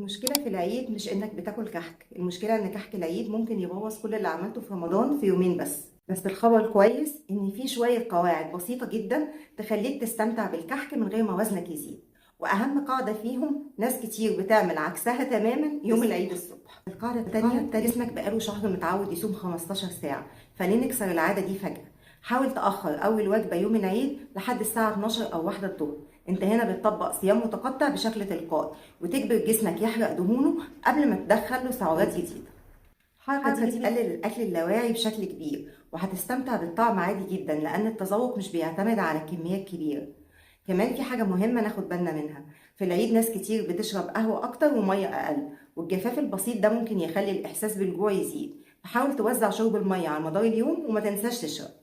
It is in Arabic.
المشكلة في العيد مش إنك بتاكل كحك، المشكلة إن كحك العيد ممكن يبوظ كل اللي عملته في رمضان في يومين بس الخبر كويس إن في شوية قواعد بسيطة جدا تخليك تستمتع بالكحك من غير ما وزنك يزيد. وأهم قاعدة فيهم ناس كتير بتعمل عكسها تماما يوم العيد الصبح. القاعدة التانية، جسمك بقاله شهر متعود يصوم 15 ساعة، فليه نكسر العادة دي فجأة؟ حاول تأخر أول وجبة يوم العيد لحد الساعة 12 أو 1 الظهر. انت هنا بتطبق صيام متقطع بشكل تلقائي وتجبر جسمك يحرق دهونه قبل ما تدخل له سعرات جديدة. الحركة دي بتقلل الأكل اللاواعي بشكل كبير، وهتستمتع بالطعم عادي جدا لأن التذوق مش بيعتمد على كميات كبيرة. كمان في حاجة مهمة ناخد بالنا منها، في العيد ناس كتير بتشرب قهوة أكتر ومية أقل، والجفاف البسيط ده ممكن يخلي الإحساس بالجوع يزيد. فحاول توزع شرب المية على مدار اليوم وما تنساش تشرب.